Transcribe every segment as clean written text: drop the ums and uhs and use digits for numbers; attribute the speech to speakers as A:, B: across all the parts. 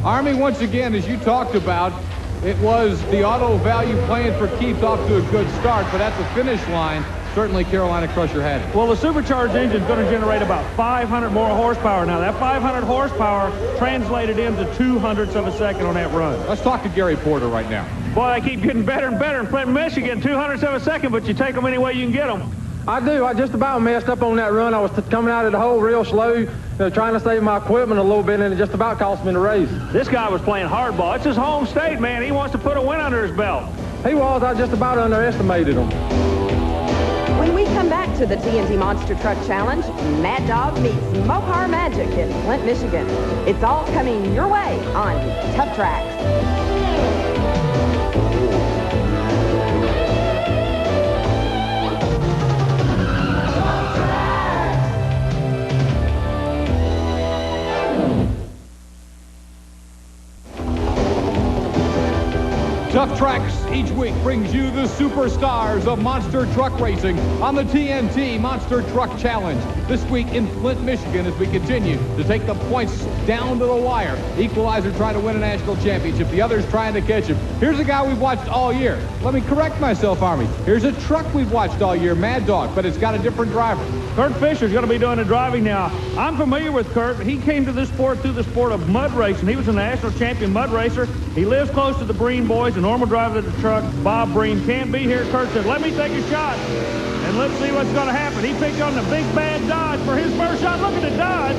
A: Army, once again, as you talked about, it was the auto value playing for keeps off to a good start, but at the finish line, certainly Carolina Crusher had it.
B: Well, the supercharged engine is going to generate about 500 more horsepower. Now, that 500 horsepower translated into 200ths of a second on that run.
A: Let's talk to Gary Porter right now.
B: Boy, they keep getting better and better in Flint, Michigan. 200ths of a second, but you take them any way you can get them.
C: I do. I just about messed up on that run. I was coming out of the hole real slow, trying to save my equipment a little bit, and it just about cost me the race.
B: This guy was playing hardball. It's his home state, man. He wants to put a win under his belt.
C: He was. I just about underestimated him.
D: When we come back to the TNT Monster Truck Challenge, Mad Dog meets Mopar Magic in Flint, Michigan. It's all coming your way on Tuff Trax.
A: Tuff Trax each week brings you the superstars of monster truck racing on the TNT Monster Truck Challenge. This week in Flint, Michigan, as we continue to take the points down to the wire. Equalizer trying to win a national championship. The others trying to catch him. Here's a guy we've watched all year. Let me correct myself, Army. Here's a truck we've watched all year, Mad Dog, but it's got a different driver.
B: Kurt Fisher's going to be doing the driving now. I'm familiar with Kurt. He came to this sport through the sport of mud racing. He was a national champion mud racer. He lives close to the Breen boys, the normal driver of the truck. Bob Breen can't be here. Kurt said, let me take a shot, and let's see what's going to happen. He picked on the big bad Dodge for his first shot. Look at the Dodge.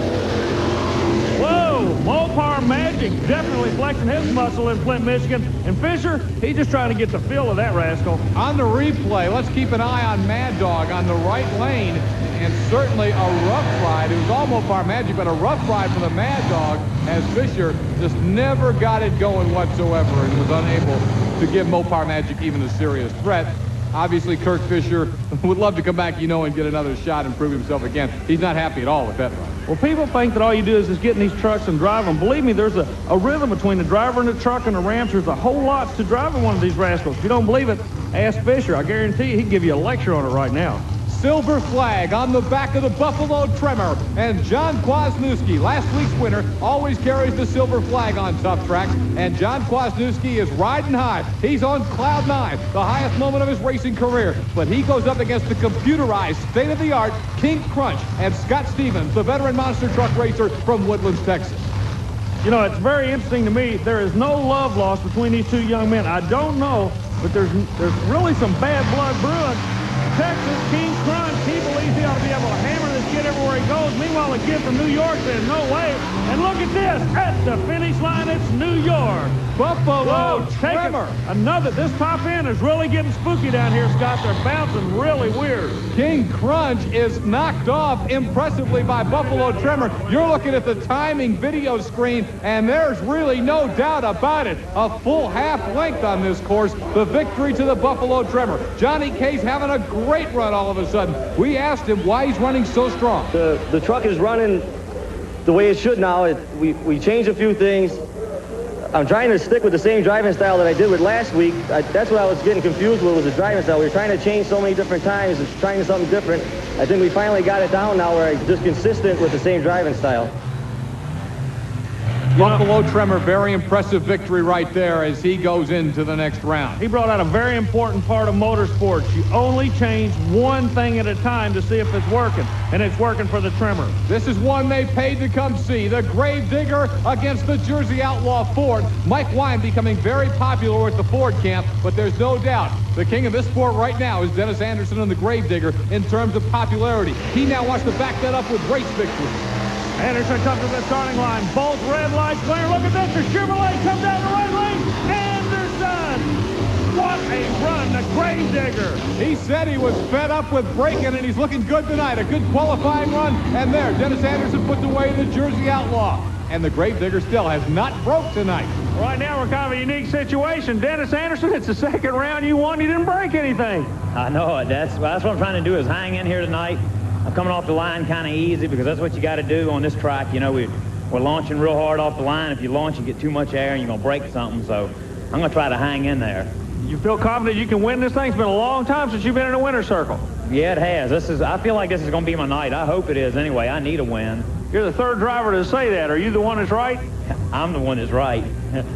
B: Whoa, Mopar Magic definitely flexing his muscle in Flint, Michigan. And Fisher, he's just trying to get the feel of that rascal.
A: On the replay, let's keep an eye on Mad Dog on the right lane. And certainly a rough ride. It was all Mopar Magic, but a rough ride for the Mad Dog as Fisher just never got it going whatsoever and was unable to give Mopar Magic even a serious threat. Obviously, Kirk Fisher would love to come back, and get another shot and prove himself again. He's not happy at all with that run.
B: Well, people think that all you do is just get in these trucks and drive them. Believe me, there's a rhythm between the driver and the truck and the ramps. There's a whole lot to driving one of these rascals. If you don't believe it, ask Fisher. I guarantee you, he can give you a lecture on it right now.
A: Silver flag on the back of the Buffalo Tremor. And John Kwasniewski, last week's winner, always carries the silver flag on Tuff Trax. And John Kwasniewski is riding high. He's on cloud 9, the highest moment of his racing career. But he goes up against the computerized, state-of-the-art King Crunch and Scott Stevens, the veteran monster truck racer from Woodlands, Texas.
B: It's very interesting to me. There is no love lost between these two young men. I don't know, but there's really some bad blood brewing. Texas, King Crunch, he believes he ought to be able to hammer this kid everywhere he goes. Meanwhile, the kid from New York says, no way. And look at this. At the finish line, it's New York.
A: Buffalo Tremor.
B: Another. This top end is really getting spooky down here, Scott. They're bouncing really weird.
A: King Crunch is knocked off impressively by Buffalo Tremor. You're looking at the timing video screen, and there's really no doubt about it. A full half length on this course. The victory to the Buffalo Tremor. Johnny K's having a great run all of a sudden. We asked him why he's running so strong.
E: The truck is running the way it should now. We changed a few things. I'm trying to stick with the same driving style that I did with last week. That's what I was getting confused with, was the driving style. We were trying to change so many different times, trying something different. I think we finally got it down now where I'm just consistent with the same driving style.
A: Buffalo Tremor, very impressive victory right there as he goes into the next round.
B: He brought out a very important part of motorsports. You only change one thing at a time to see if it's working, and it's working for the Tremor.
A: This is one they paid to come see. The Gravedigger against the Jersey Outlaw Ford. Mike Wine becoming very popular with the Ford camp, but there's no doubt the king of this sport right now is Dennis Anderson and the Gravedigger in terms of popularity. He now wants to back that up with race victory.
B: Anderson comes to the starting line. Both red lights glare. Look at this. The Chevrolet comes down the right lane. Anderson! What a run, the Gravedigger.
A: He said he was fed up with braking, and he's looking good tonight. A good qualifying run. And there, Dennis Anderson puts away the Jersey Outlaw. And the Gravedigger still has not broke tonight.
B: Right now, we're kind of a unique situation. Dennis Anderson, it's the second round you won. You didn't break anything.
F: I know it. That's what I'm trying to do, is hang in here tonight. I'm coming off the line kind of easy because that's what you got to do on this track. We're launching real hard off the line. If you launch, you get too much air and you're going to break something. So I'm going to try to hang in there.
B: You feel confident you can win this thing? It's been a long time since you've been in a winner's circle.
F: Yeah, it has. I feel like this is going to be my night. I hope it is anyway. I need a win.
B: You're the third driver to say that. Are you the one that's right?
F: I'm the one that's right.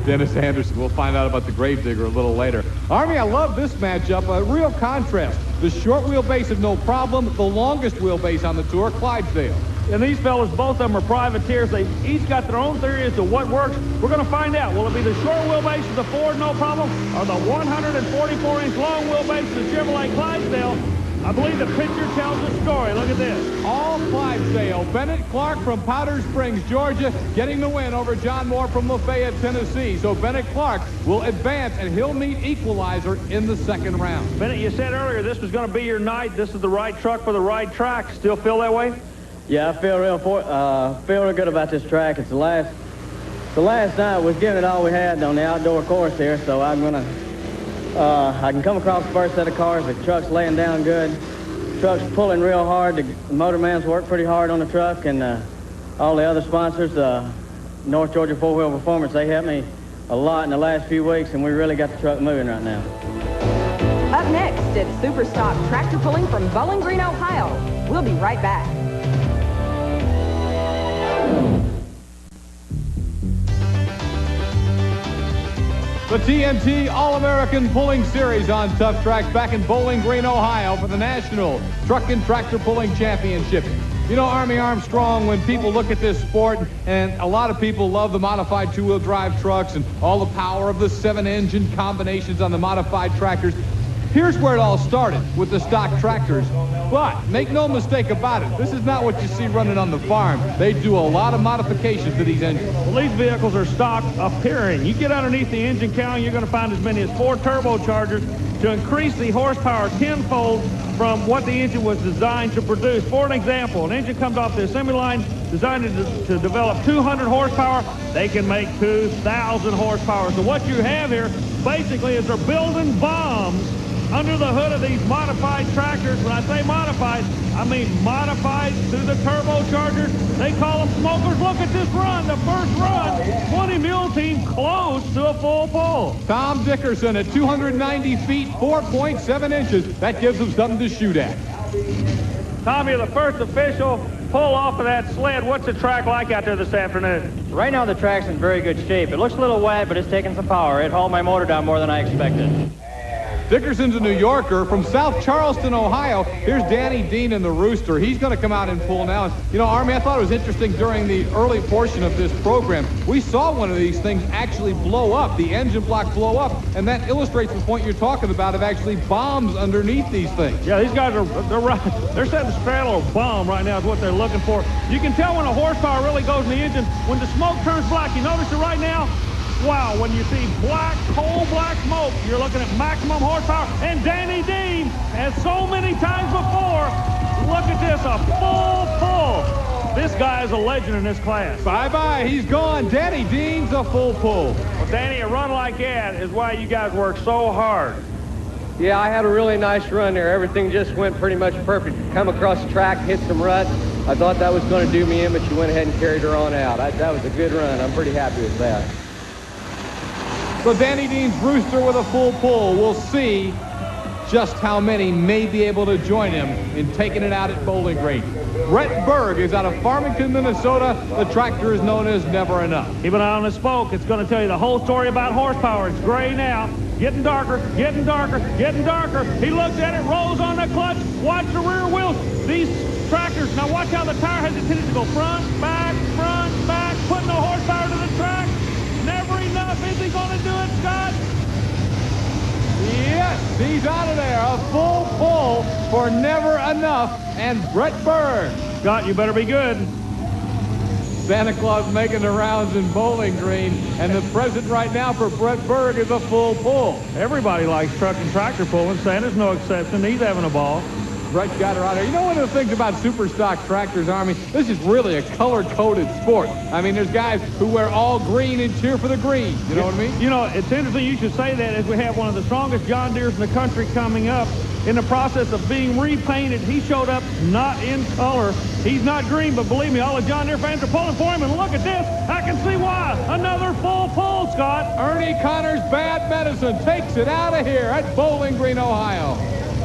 A: Dennis Anderson. We'll find out about the Gravedigger a little later. Army, I love this matchup. A real contrast. The short wheelbase of No Problem, the longest wheelbase on the tour, Clydesdale.
B: And these fellas, both of them are privateers. They each got their own theory as to what works. We're going to find out. Will it be the short wheelbase of the Ford No Problem or the 144-inch long wheelbase of the Chevrolet Clydesdale? I believe the picture tells the story. Look at this.
A: All Clydesdale. Bennett Clark from Powder Springs, Georgia, getting the win over John Moore from Lafayette, Tennessee. So Bennett Clark will advance, and he'll meet Equalizer in the second round.
B: Bennett, you said earlier this was going to be your night. This is the right truck for the right track. Still feel that way?
E: Yeah, I feel real good about this track. It's the last night was giving it all we had on the outdoor course here, so I'm gonna I can come across the first set of cars. The truck's laying down good. The truck's pulling real hard. The motor man's worked pretty hard on the truck, and all the other sponsors, North Georgia Four-Wheel Performance, they helped me a lot in the last few weeks, and we really got the truck moving right now.
D: Up next, it's Super Stock Tractor Pulling from Bowling Green, Ohio. We'll be right back.
A: The TNT All-American Pulling Series on Tuff Trax back in Bowling Green, Ohio for the National Truck and Tractor Pulling Championship. You know, Army Armstrong, when people look at this sport, and a lot of people love the modified two-wheel drive trucks and all the power of the 7-engine combinations on the modified tractors, here's where it all started with the stock tractors. But make no mistake about it, this is not what you see running on the farm. They do a lot of modifications to these engines.
B: Well, these vehicles are stock appearing. You get underneath the engine count, you're going to find as many as 4 turbochargers to increase the horsepower tenfold from what the engine was designed to produce. For an example, an engine comes off the assembly line designed to develop 200 horsepower. They can make 2,000 horsepower. So what you have here basically is they're building bombs under the hood of these modified tractors. When I say modified, I mean modified to the turbochargers. They call them smokers. Look at this run, the first run. 20 mule team close to a full pull.
A: Tom Dickerson at 290 feet, 4.7 inches. That gives them something to shoot at.
B: Tommy, the first official pull off of that sled. What's the track like out there this afternoon?
G: Right now the track's in very good shape. It looks a little wet, but it's taking some power. It hauled my motor down more than I expected.
A: Dickerson's a New Yorker from South Charleston, Ohio. Here's Danny Dean in the Rooster. He's going to come out and pull now. You know, Army, I thought it was interesting during the early portion of this program. We saw one of these things actually blow up, the engine block blow up, and that illustrates the point you're talking about of actually bombs underneath these things.
B: Yeah, these guys they're setting a straddle or bomb right now is what they're looking for. You can tell when a horsepower really goes in the engine when the smoke turns black. You notice it right now? Wow, when you see black, coal black smoke, you're looking at maximum horsepower. And Danny Dean, as so many times before, look at this, a full pull. This guy is a legend in this class.
A: Bye-bye, he's gone. Danny Dean's a full pull.
B: Well, Danny, a run like that is why you guys work so hard.
C: Yeah, I had a really nice run there. Everything just went pretty much perfect. Come across the track, hit some ruts. I thought that was going to do me in, but you went ahead and carried her on out. That was a good run. I'm pretty happy with that.
A: So Danny Dean's Rooster with a full pull. We'll see just how many may be able to join him in taking it out at Bowling Green. Brett Berg is out of Farmington, Minnesota. The tractor is known as Never-A-Nuff.
B: Keep an eye on the smoke. It's going to tell you the whole story about horsepower. It's gray now. Getting darker, getting darker, getting darker. He looks at it, rolls on the clutch. Watch the rear wheels. These tractors, now watch how the tire has a tendency to go front, back, putting the horsepower to the track. Never-A-Nuff. Is he going to do it, Scott?
A: Yes, he's out of there. A full pull for Never-A-Nuff and Brett Berg.
B: Scott, you better be good.
A: Santa Claus making the rounds in Bowling Green, and the present right now for Brett Berg is a full pull.
B: Everybody likes truck and tractor pulling. Santa's no exception. He's having a ball.
A: Brett got her out there. You know, one of the things about super stock tractors, Army, this is really a color-coded sport. I mean, there's guys who wear all green and cheer for the green. You know what I mean?
B: You know, it's interesting you should say that as we have one of the strongest John Deeres in the country coming up in the process of being repainted. He showed up not in color. He's not green, but believe me, all the John Deere fans are pulling for him, and look at this. I can see why. Another full pull, Scott.
A: Ernie Connor's Bad Medicine takes it out of here at Bowling Green, Ohio.